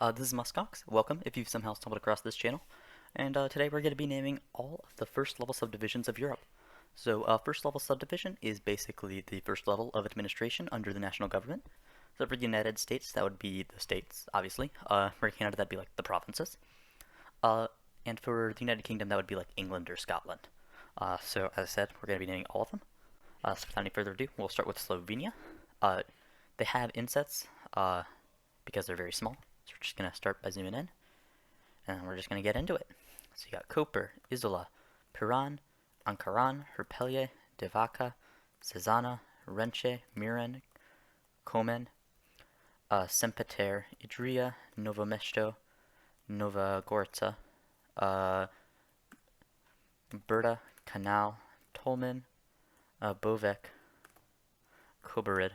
This is Muskox. Welcome if you've somehow stumbled across this channel. And today we're going to be naming all of the first level subdivisions of Europe. So, first level subdivision is basically the first level of administration under the national government. So, for the United States, that would be the states, obviously. For Canada, that'd be like the provinces. Uh, and for the United Kingdom, that would be like England or Scotland. So, as I said, we're going to be naming all of them. So, without any further ado, we'll start with Slovenia. They have insets because they're very small. So we're just going to start by zooming in, and we're just going to get into it. So you got Koper, Izola, Piran, Ankaran, Herpelje, Devaka, Cezana, Renche, Miran, Komen, Sempeter, Idria, Novomesto, Nova Gorica, Berta, Canal, Tolmin, Bovek, Koberid,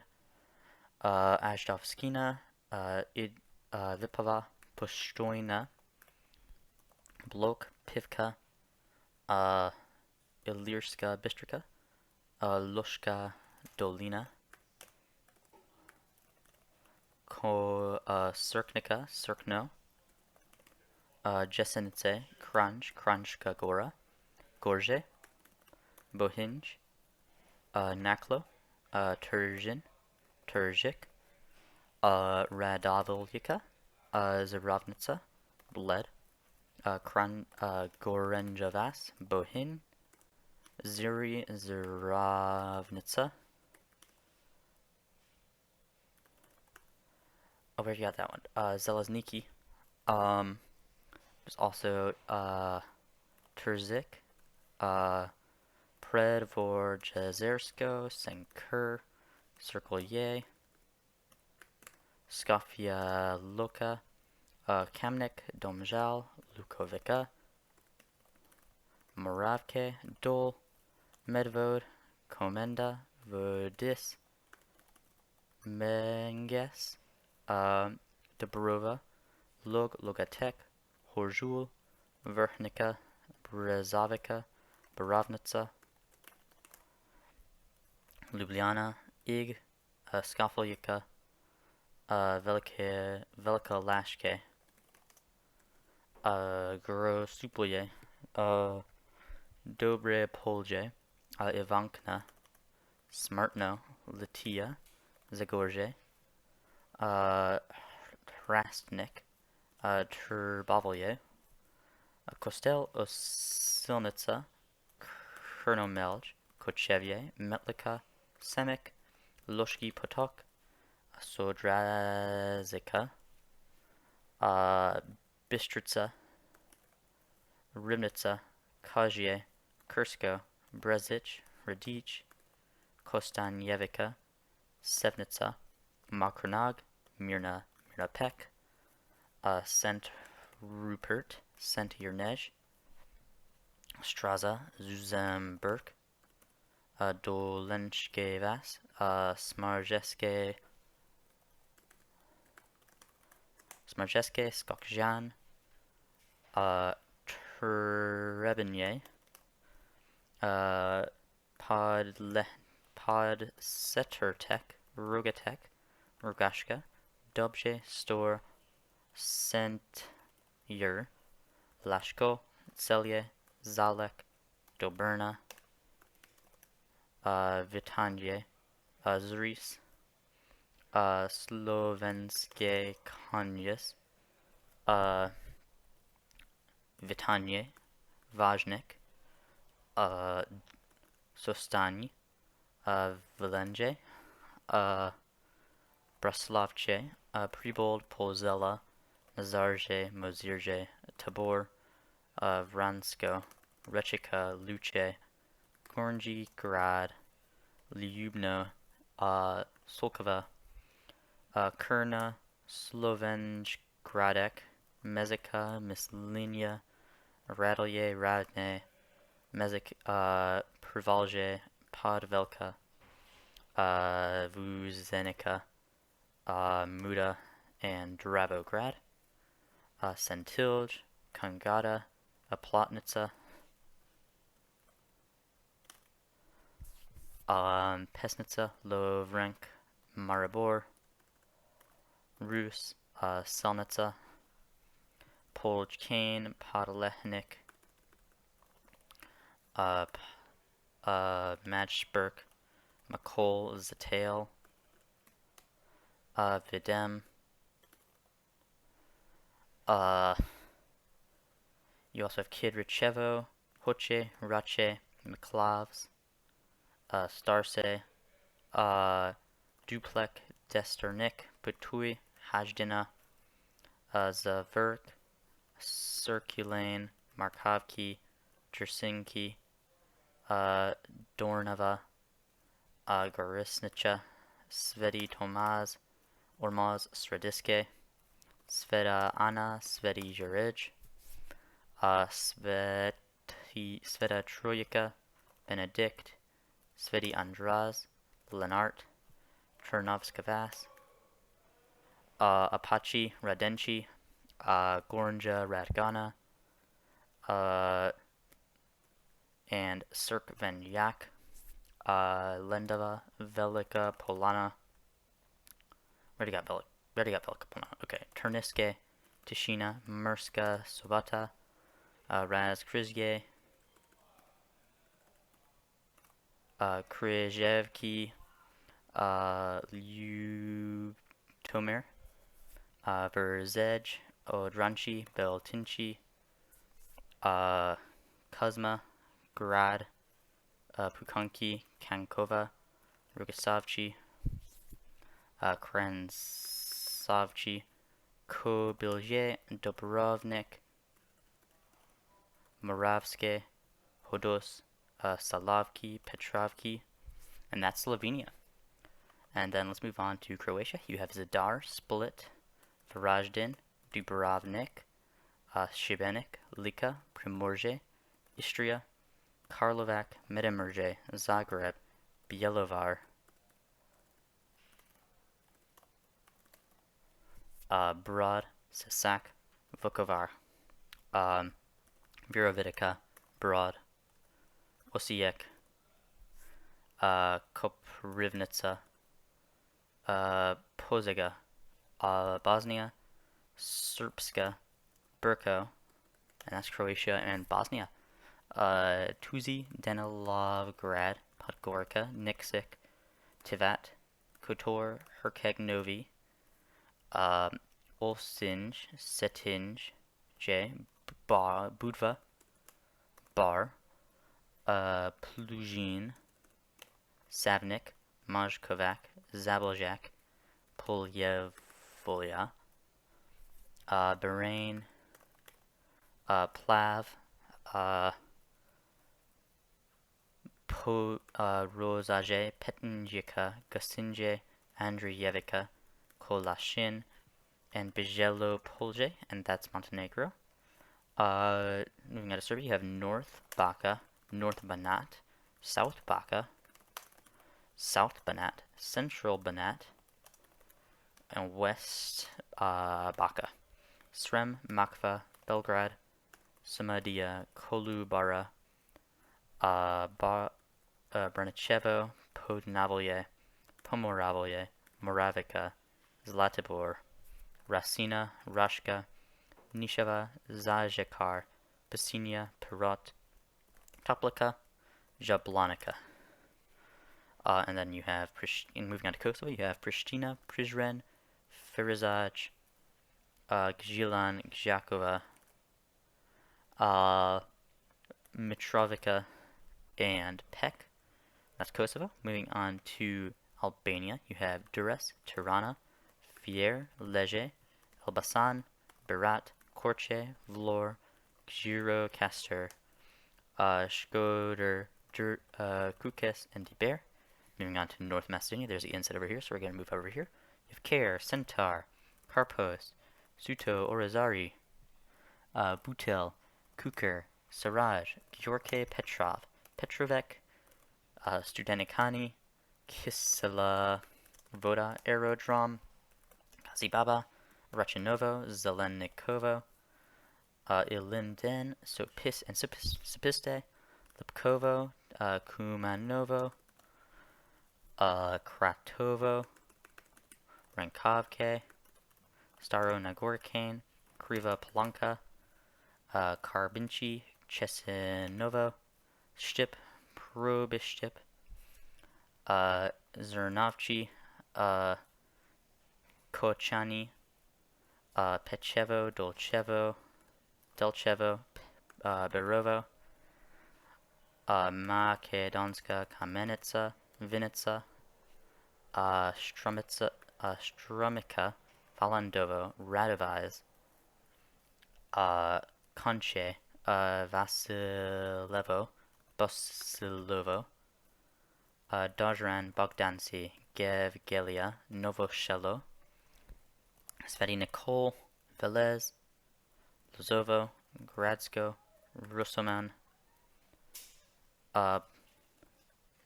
Ajdovskina, Vipava, Pustoina, Blok, Pivka, Ilirska Bistrica, Lushka Dolina, Srknica, Srkno, Jesenice, Kranj, Kranjska Gora, Gorje, Bohinj, Naklo, Turzhin, Turzhik, Radoviljica, Zarovnica, Bled, Gorenjavas, Bohin, Ziri, Zarovnica. Oh, where you got that one? Zelezniki. There's also Terzik, Predvorjezersko, Senkur, Circle Skafia Loka, Kamnik, Domžal, Lukovica, Moravke, Dol, Medvod, Komenda, Vodis, Menges, Dobrova, Logatek, Horzul, Vrhnica, Brezovica, Borovnica, Ljubljana, Ig, Skafaljica, Velika Lashke, Grosuplje, Dobre Polje, Ivankna, Smartno, Litia, Zagorje, Hrastnik, Turbovolje, Kostel Osilnica, Kernomelj, Kochevje, Metlika, Semik, Loshki Potok, Sodrazica, Bistrica, Ribnica, Kajie, Kursko, Brezic, Radic, Kostanjevica, Sevnica, Makronog, Mirna Pek, St. Rupert, St. Yernej, Straza, Zuzemberg, Dolenske Vas, Smarjeske, Skokjan, Trebinje, Podsetertek, Rogatek, Rogashka, Dobje, Stor, Sentyer, Lashko, Celje, Zalek, Doberna, Vitanje, Zris, Slovenske Konjes, Vitanje, Vajnik, Sostani, Velenge, Braslavce, Pribold, Polzela, Nazarje, Mozirje, Tabor, Vransko, Rechika, Luce, Gornji, Grad, Lyubno, Solkova, Kurna, Slovenj, Gradek, Mezika, Mislinia, Radlje, Radne, Mezik, Privalje, Podvelka, Vuzenica, Muda, and Dravograd, Sentilj, Kangada, Plotnica, Pesnica, Lovrenk, Maribor, Rus, Selnica, Poljkane, Podlehnik, Majsperk, McColl, Zatale, Videm, you also have Kidrichevo, Hoche, Rache, McClavs, Starse, Duplek, Desternik, Putui, Hajdina, Zaverk, Circulane, Markovki, Jersinki, Dornava, Gorisnicha, Sveti Tomaz, Ormaz Stradiske, Sveta Anna, Sveti Jurij, Sveta Trojka, Benedict, Sveti Andraz, Lenart, Chernovskavas, Apache Radenchi, Gornja Radgana, and Cirk Venyak, Lendava, Velika Polana. Already got Velika Polana. Okay, Turniske, Tishina, Murska, Sobata, Raz Krizge, Kryzhevki, Lyutomir, Verzej, Odranchi, Beltinchi, Kuzma, Grad, Pukanki, Kankova, Rugasavchi, Krensavchi, Kobilje, Dobrovnik, Moravske, Hodos, Salavki, Petrovki, and that's Slovenia. And then let's move on to Croatia. You have Zadar, Split, Varajdin, Dubrovnik, Šibenik, Lika, Primorje, Istria, Karlovac, Međimurje, Zagreb, Bjelovar, Brod, Sisak, Vukovar, Virovitica, Brod, Osijek, Koprivnica, Požega, Bosnia, Srpska, Brko, and that's Croatia and Bosnia. Tuzi, Danilovgrad, Podgorica, Niksik, Tivat, Kotor, Herceg-Novi, Olsinj, Cetinj, Budva, Bar, Plujin, Savnik, Majkovac, Zaboljak, Polyevolia, Bahrain, Plav, Rozaje, Petinjika, Gosinje, Andrijevica, Kolashin, and Bijelopolje, and that's Montenegro. Moving out of Serbia, you have North Bačka, North Banat, South Bačka, South Banat, Central Banat, and West Bačka. Srem, Makva, Belgrade, Samadija, Kolubara, Braničevo, Podnavolje, Pomoravlje, Moravica, Zlatibor, Rasina, Rashka, Nishava, Zajekar, Basinia, Pirot, Toplica, Jablanica. And then you have, moving on to Kosovo, you have Pristina, Prizren, Firizaj, Gjilan, Gjakova, Mitrovica, and Pek. That's Kosovo. Moving on to Albania, you have Durrës, Tirana, Fier, Lecce, Elbasan, Berat, Korçë, Vlorë, Gjirokastër, Shkodër, Kukës, and Diber. Moving on to North Macedonia, there's the inset over here, so we're going to move over here. You have Kere, Centaur, Karpos, Suto, Orazari, Butel, Kuker, Saraj, Gjorke Petrov, Petrovec, Studenikani, Kisela, Voda, Aerodrome, Kazibaba, Rachinovo, Zelenikovo, Ilinden, Sopis and Sopiste, Lipkovo, Kumanovo, Kratovo, Rankovke, Staro Nagorkane, Kriva Polanka, Karbinci, Chesinovo, Stip, Probistip, Zernovci, Kochani, Pechevo, Delchevo, Berovo, Makedonska, Kamenitsa, Vinica, Strumica, Valandovo, Radovize, Conche, Vasilevo, Bosilovo, Dozran, Bogdanci, Gevgelia, Novoshelo, Sveti Nicole, Velez, Lozovo, Gradsko, Rusoman,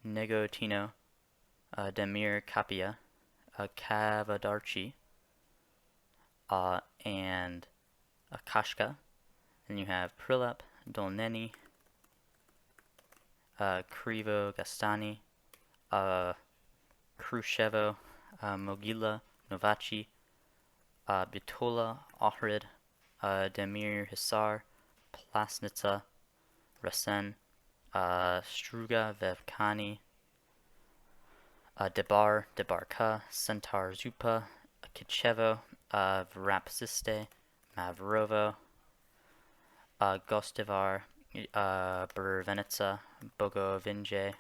Negotino, Demir Kapia, Kavadarchi, and Kashka. Then you have Prilep, Dolneni, Krivo Gastani, Krushevo, Mogila, Novaci, Bitola, Ohrid, Demir Hisar, Plasnitsa, Resen, Struga, Vevkani, Debarka, Centaur Zupa, Kichevo, Vrapsiste, Mavrovo, Gostivar, Bervenica, Bogovinje,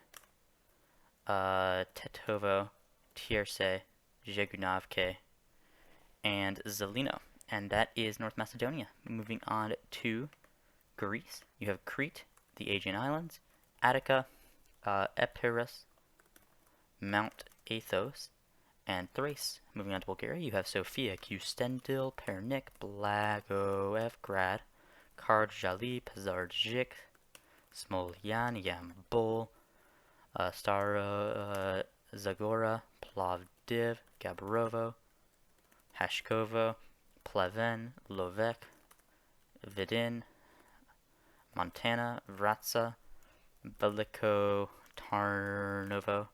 Tetovo, Tierse, Zhegunavke, and Zelino. And that is North Macedonia. Moving on to Greece, you have Crete, the Aegean Islands, Attica, Epirus, Mount Athos, and Thrace. Moving on to Bulgaria, you have Sofia, Kustendil, Pernik, Blagoevgrad, Kardjali, Pazardzhik, Smolyan, Yambol, Staro Zagora, Plovdiv, Gabrovo, Hashkovo, Pleven, Lovek, Vidin, Montana, Vratsa, Veliko Tarnovo,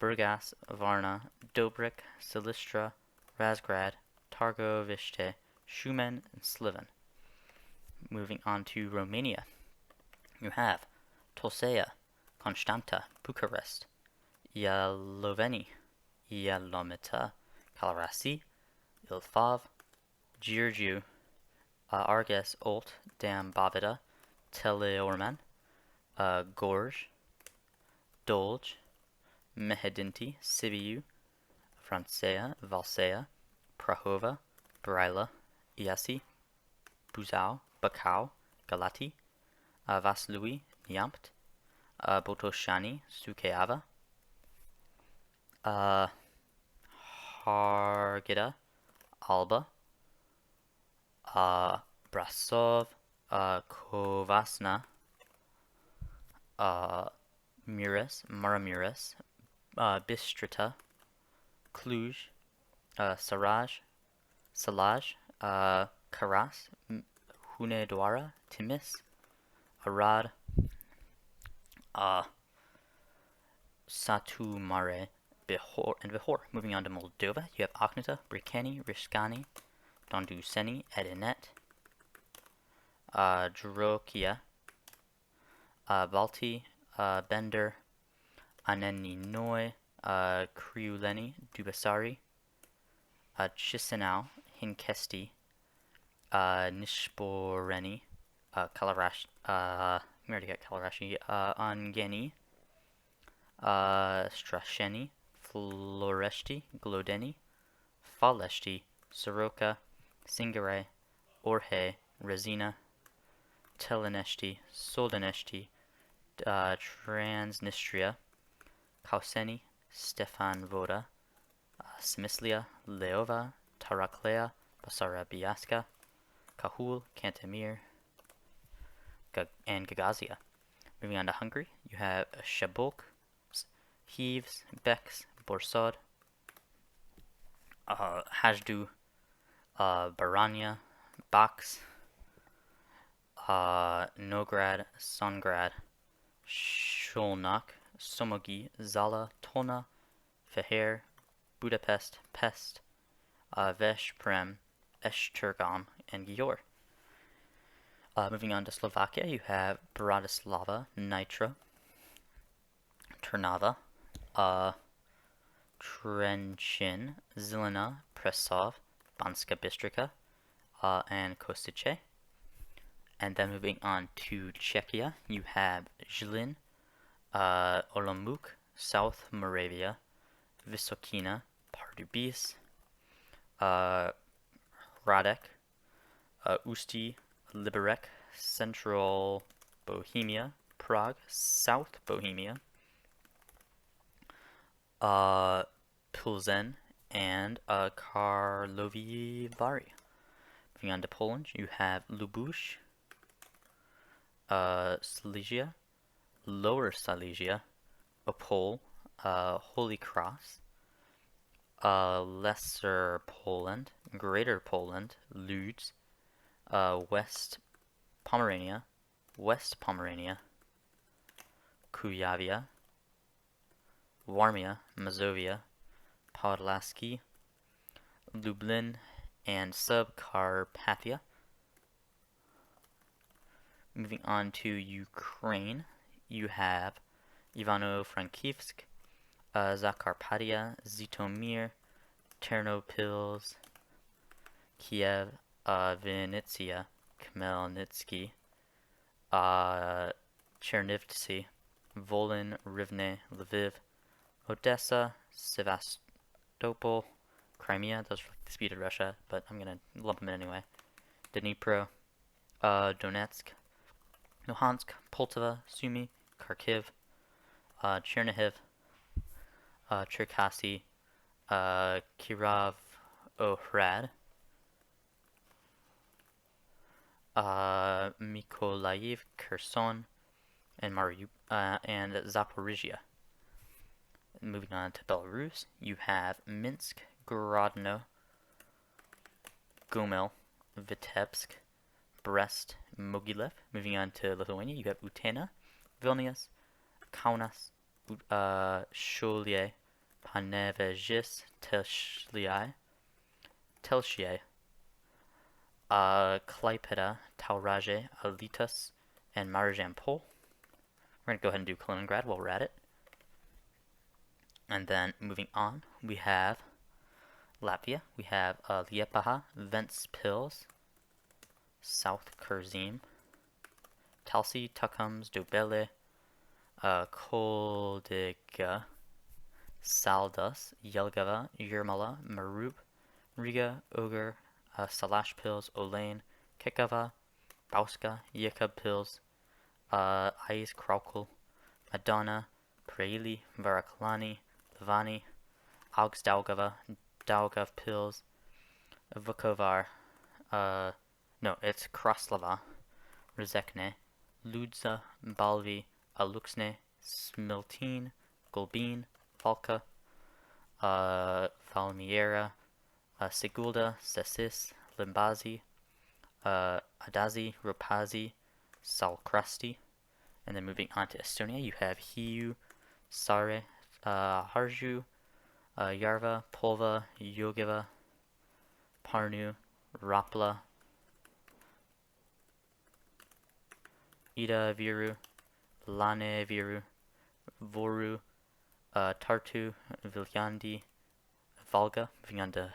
Burgas, Varna, Dobrik, Silistra, Razgrad, Targoviste, Shumen, and Sliven. Moving on to Romania, you have Tulcea, Constanta, Bucharest, Ialoveni, Ialomita, Calarasi, Ilfov, Giurgiu, Arges, Olt, Dambavida, Teleorman, Gorj, Dolj, Mehedinti, Sibiu, Francea, Valsea, Prahova, Brila, Iasi, Buzau, Bacau, Galati, Vaslui, Niampt, Botoshani, Sukeava, Hargita, Alba, Brasov, Kovasna, Maramuris, Bistrita, Cluj, Salaj, Karas, Hunedoara, Timis, Arad, Satumare, Bihor, and Bihor. Moving on to Moldova, you have Akhnata, Brikani, Rishkani, Donduseni, Edinet, Drokia, Balti, Bender, Aneninoi, Kriuleni, Dubasari, Chisinau, Hinkesti, Nishporeni, Kalarash, we already got Kalarashi, Angeni, Strasheni, Floreshti, Glodeni, Faleshti, Soroka, Singare, Orhe, Resina, Teleneshti, Soldaneshti, Transnistria, Kauseni, Stefan Voda, Simislia, Leova, Taraklea, Basarabiaska, Kahul, Kantemir, and Gagazia. Moving on to Hungary, you have Shabulk, Heaves, Beks, Borsod, Hajdu, Baranya, Bax, Nograd, Songrad, Sholnak, Somogi, Zala, Tolna, Feher, Budapest, Pest, Veszprem, Esztergom, and Győr. Moving on to Slovakia, you have Bratislava, Nitra, Trnava, Trenčín, Žilina, Prešov, Banská Bystrica, and Košice. And then moving on to Czechia, you have Zlín, Olomouc, South Moravia, Vysočina, Pardubice, Hradec, Ústí, Liberec, Central Bohemia, Prague, South Bohemia, Pilsen, and Karlovy Vary. Moving on to Poland, you have Lubusz, Silesia, Lower Silesia, Opole, Holy Cross, Lesser Poland, Greater Poland, Lodz, West Pomerania, Kujavia, Warmia, Mazovia, Podlaskie, Lublin, and Subcarpathia. Moving on to Ukraine, you have Ivano-Frankivsk, Zakarpattia, Zhytomyr, Ternopils, Kiev, Vinnytsia, Khmelnytsky, Chernivtsi, Volyn, Rivne, Lviv, Odessa, Sevastopol, Crimea, those are like the speed of Russia, but I'm going to lump them in anyway, Dnipro, Donetsk, Luhansk, Poltava, Sumy, Kharkiv, Chernihiv, Cherkasy, Kirovohrad, Mykolaiv, Kherson, and Zaporizhia. Moving on to Belarus, you have Minsk, Grodno, Gomel, Vitebsk, Brest, Mogilev. Moving on to Lithuania, you have Utena, Vilnius, Kaunas, Šiauliai, Panevėžys, Telšiai, Klaipėda, Tauragė, Alytus, and Marijampol. We're going to go ahead and do Kaliningrad while we're at it. And then moving on, we have Latvia. We have Liepaja, Ventspils, South Kurzeme, Talsi, Tukums, Dobele, Koldiga, Saldus, Jelgava, Jurmala, Marub, Riga, Ogur, Salashpils, Olaine, Kekava, Bauska, Yekabpils, Ais Kraukul, Madonna, Preili, Varaklani, Lavani, Augsdaugava, Daugavpils, Vukovar, no, it's Kraslava, Rizekne, Ludza, Balvi, Aluxne, Smiltene, Gulbin, Valka, Valmiera, Sigulda, Sesis, Limbazi, Adazi, Ropazi, Salkrasti. And then moving on to Estonia, you have Hiiu, Sare, Harju, Yarva, Polva, Yogeva, Parnu, Rapla, Ida Viru, Lane Viru, Voru, Tartu, Viljandi, Volga. Moving on to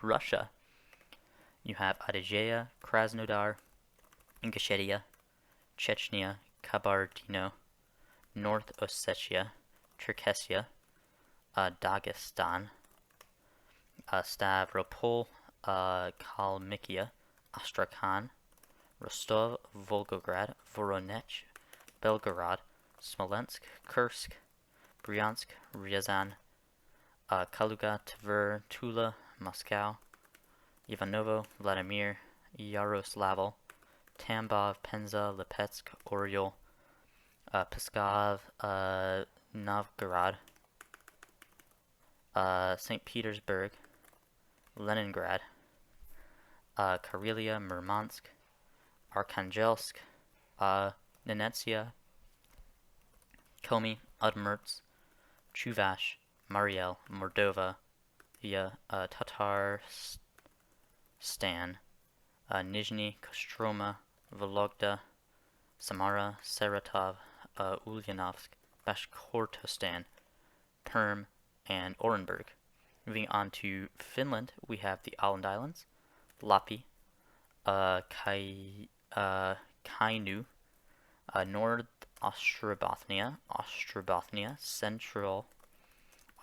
Russia, you have Adygea, Krasnodar, Ingushetia, Chechnya, Kabardino, North Ossetia, Cherkessia, Dagestan, Stavropol, Kalmykia, Astrakhan, Rostov, Volgograd, Voronezh, Belgorod, Smolensk, Kursk, Bryansk, Ryazan, Kaluga, Tver, Tula, Moscow, Ivanovo, Vladimir, Yaroslavl, Tambov, Penza, Lipetsk, Oryol, Pskov, Novgorod, St. Petersburg, Leningrad, Karelia, Murmansk, Arkhangelsk, Nenetsia, Komi, Udmurts, Chuvash, Mariel, Mordova, via Tatarstan, Nizhny, Kostroma, Vologda, Samara, Saratov, Ulyanovsk, Bashkortostan, Perm, and Orenburg. Moving on to Finland, we have the Islands, Lappi, Kainu, North Ostrobothnia, Central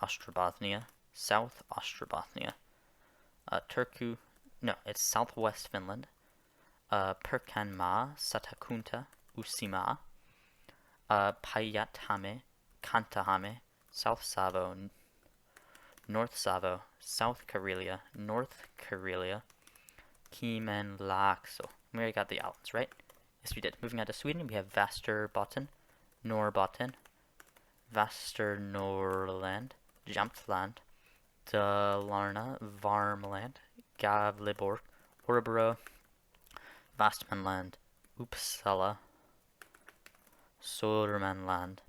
Ostrobothnia, South Ostrobothnia, Turku, no, it's Southwest Finland, Pirkanmaa, Satakunta, Uusimaa, Päijät-Häme, Kanta-Häme, South Savo, North Savo, South Karelia, North Karelia, Kymenlaakso. We already got the islands, right? Yes, we did. Moving on to Sweden, we have Västerbotten, Norrbotten, Västernorrland, Jämtland, Dalarna, Värmland, Gävleborg, Örebro, Västmanland, Uppsala, Södermanland,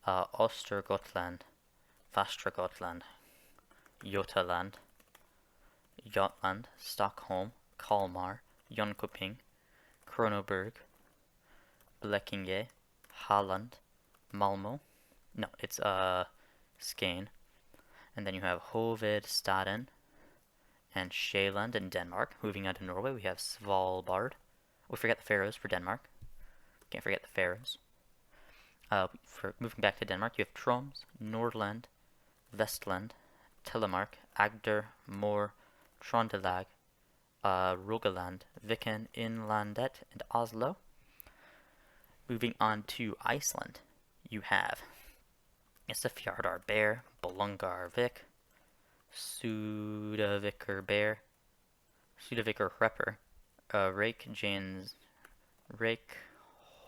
Östergötland, Västra Gotland, Götaland, Jutland, Stockholm, Kalmar, Jönköping, Kronoberg, Blekinge, Halland, Malmö. No, it's Skane. And then you have Hovedstaden and Sjælland in Denmark. Moving on to Norway, we have Svalbard. We forget the Faroes for Denmark. Can't forget the Faroes. For moving back to Denmark, you have Troms, Nordland, Vestland, Telemark, Agder, Mor, Trondelag, Rogaland, Viken, Inlandet, and Oslo. Moving on to Iceland, you have Isafjardar Bear, Bolungarvik, Sudavikar Bear, Sudavikar Repper, Rake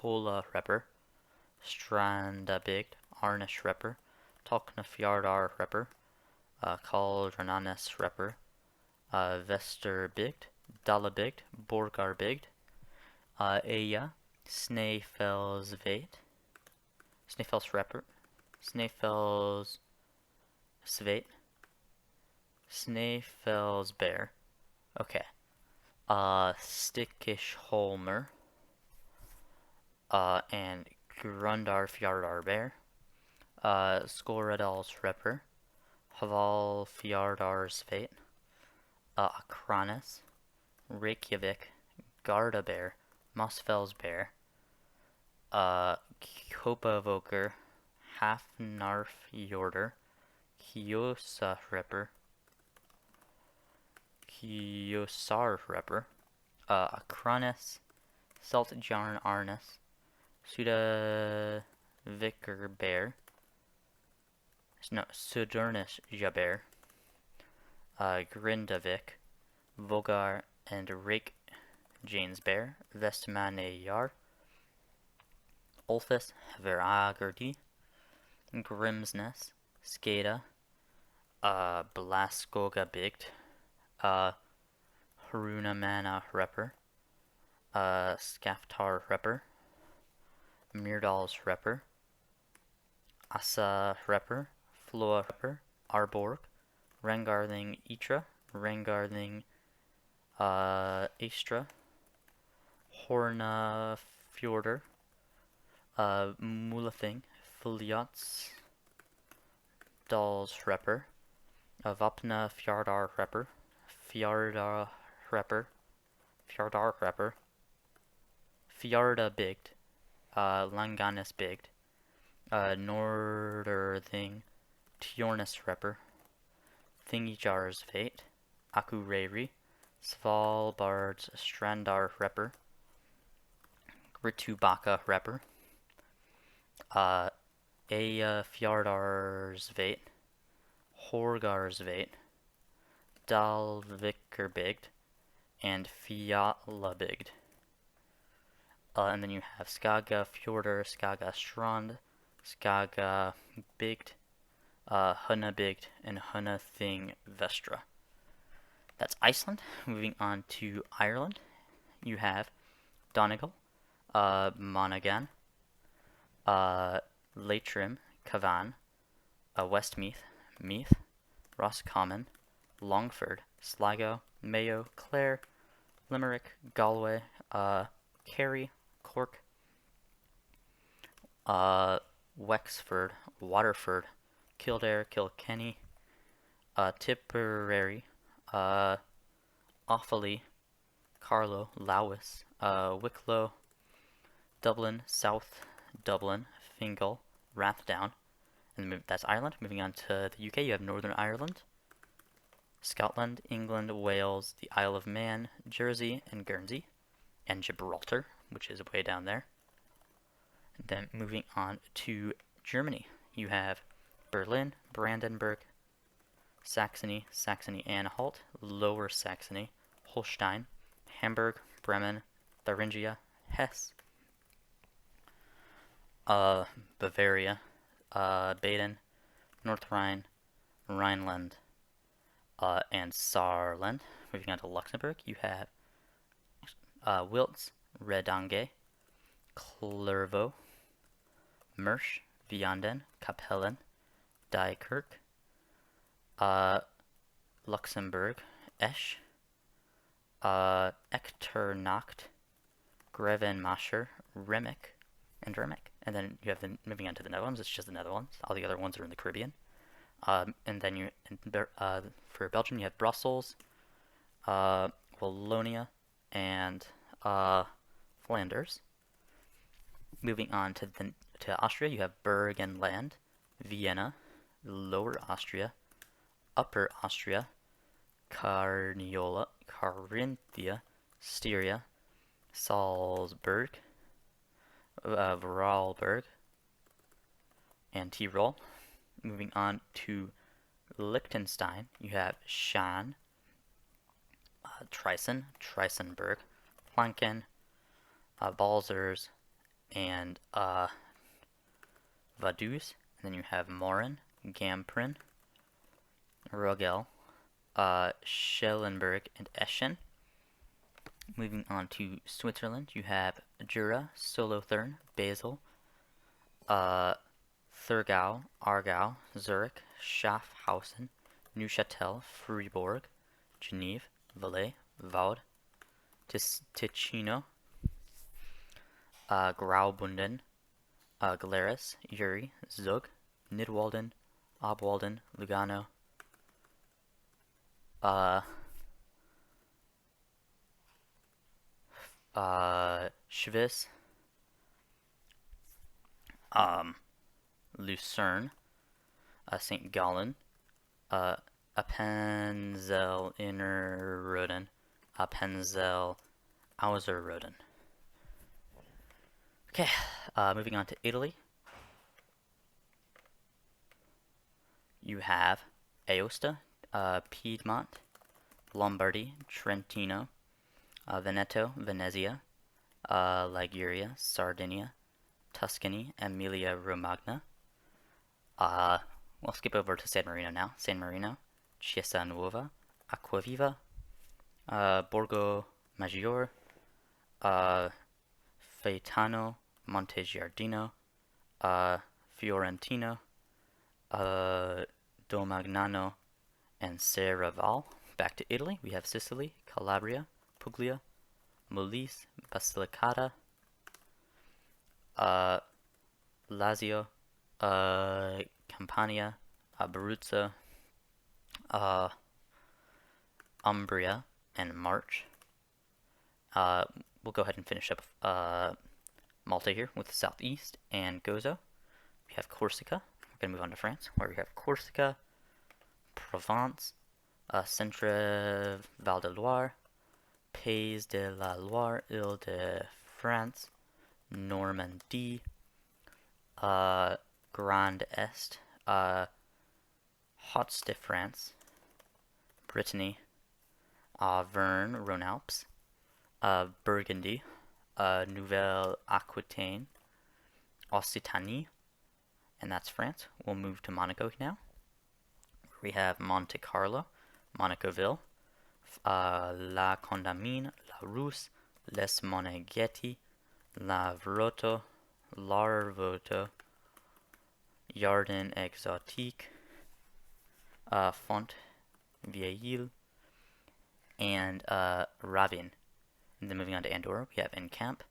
Hola Repper, Strandabygd, Arnish Repper, Tolknafjardar Repper, Kaldrananes Repper, Vesterbygd, Dalabygd, Borgarbygd, Eja, Snæfellsveit, Snæfellsrepper, Snæfellsveit, Snæfellsbear, okay, Stikkisholmer, and Grundarfjardarbear, Skoradalsrepper, Hvalfjardarsveit, Akranes, Reykjavik, Gardabear, Mosfellsbear, Kópavogur, Hafnarfjordur, Kjósarrepper, Akranes, Saltjarnarnes, Sudavikarbear, no, Sudurnisjabear, Grindavik, Vogar, and Reykjanesbear, Vestmannaeyjar, Ulfis, Veragerdi, Grimsness, Skada, Blaskogabygd, Hrunamana Repper, Skaftar Repper, Myrdals Repper, Asa Repper, Floa Repper, Arborg, Rangarthing Itra, Rangarthing Astra, Hornafjordur, Mulathing, Filiats, Dalsrepper, Vapna Fjardar Repper, Fjardar Repper, Fjardabygd, Langanisbygd, Norderthing, Tjornisrepper, Thingjarsveit, Akureyri, Svalbard's Strandar Repper, Ritubaka Repper, Eyjafjardarsveit, Horgarsveit, Dalvikerbygd, and Fjalabygd. And then you have Skagafjordur, Skagastrand, Skagabygd, Hunabygd, and Hunathing Vestra. That's Iceland. Moving on to Ireland, you have Donegal, Monaghan, Leitrim, Cavan, Westmeath, Meath, Roscommon, Longford, Sligo, Mayo, Clare, Limerick, Galway, Kerry, Cork, Wexford, Waterford, Kildare, Kilkenny, Tipperary, Offaly, Carlow, Lowis, Wicklow, Dublin, South Dublin, Fingal, Rathdown, and that's Ireland. Moving on to the UK, you have Northern Ireland, Scotland, England, Wales, the Isle of Man, Jersey, and Guernsey, and Gibraltar, which is way down there. And then moving on to Germany, you have Berlin, Brandenburg, Saxony, Saxony-Anhalt, Lower Saxony, Holstein, Hamburg, Bremen, Thuringia, Hesse, Bavaria, Baden, North Rhine, Rhineland, and Saarland. Moving on to Luxembourg, you have Wiltz, Redange, Clervaux, Mersch, Vianden, Kapellen, Dijkerk, Luxembourg, Esch, Echternach, Grevenmacher, Remick, and Remick. And then you have moving on to the Netherlands, it's just the Netherlands. All the other ones are in the Caribbean. And then for Belgium, you have Brussels, Wallonia, and Flanders. Moving on to Austria, you have Burgenland, Vienna, Lower Austria, Upper Austria, Carniola, Carinthia, Styria, Salzburg, Vorarlberg, and Tyrol. Moving on to Liechtenstein, you have Schaan, Triesen, Trisenberg, Planken, Balzers, and Vaduz. And then you have Morin, Gamprin, Rogel, Schellenberg, and Eschen. Moving on to Switzerland, you have Jura, Solothurn, Basel, Thurgau, Aargau, Zurich, Schaffhausen, Neuchâtel, Fribourg, Genève, Valais, Vaud, Ticino, Graubünden, Glarus, Uri, Zug, Nidwalden, Obwalden, Lugano, Schwyz, Lucerne, St. Gallen, Appenzell Innerrhoden, Appenzell Ausserrhoden. Okay, moving on to Italy. You have Aosta, Piedmont, Lombardy, Trentino, Veneto, Venezia, Liguria, Sardinia, Tuscany, Emilia-Romagna. We'll skip over to San Marino now. San Marino, Chiesa Nuova, Acquaviva, Borgo Maggiore, Faetano, Montegiardino, Fiorentino, Domagnano, and Serravalle. Back to Italy, we have Sicily, Calabria, Puglia, Molise, Basilicata, Lazio, Campania, Abruzzo, Umbria, and March. We'll go ahead and finish up Malta here with the southeast and Gozo. We have Corsica. We're going to move on to France, where we have Corsica, Provence, Centre Val de Loire, Pays de la Loire, Ile-de-France, Normandie, Grand Est, Hauts-de-France, Brittany, Auvergne, Rhône-Alpes, Burgundy, Nouvelle-Aquitaine, Occitanie, and that's France. We'll move to Monaco now. We have Monte Carlo, Monacoville, La Condamine, La Rousse, Les Moneghetti, La Vroto, Larvoto, Jardin Exotique, Font Vieille, and Ravin. And then moving on to Andorra, we have Encamp,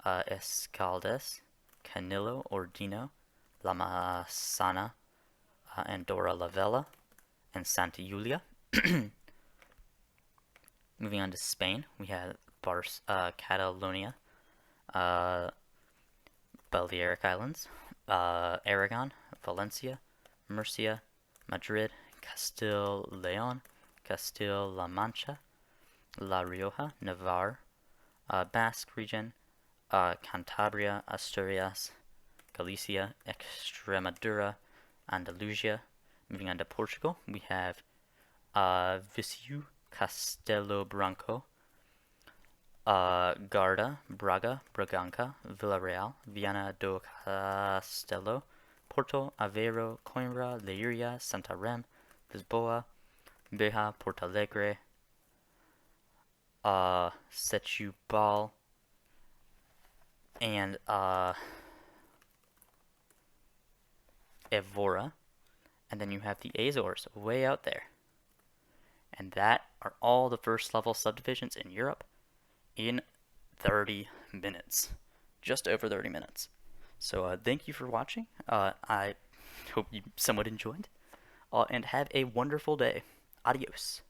Escaldes, Canillo, Ordino, La Massana, Andorra la Vella, and Santa Julia. Moving on to Spain, we have Catalonia, uh, Balearic Islands, Aragon, Valencia, Murcia, Madrid, Castile-Leon, Castile-La Mancha, La Rioja, Navarre, Basque region, Cantabria, Asturias, Galicia, Extremadura, Andalusia. Moving on to Portugal, we have Viseu, Castelo Branco, Garda, Braga, Braganca, Villarreal, Viana do Castelo, Porto, Aveiro, Coimbra, Leiria, Santarém, Lisboa, Beja, Porto Alegre, Setúbal, and Evora. And then you have the Azores way out there. And that are all the first level subdivisions in Europe in 30 minutes. Just over 30 minutes. So thank you for watching. I hope you somewhat enjoyed. And have a wonderful day. Adios.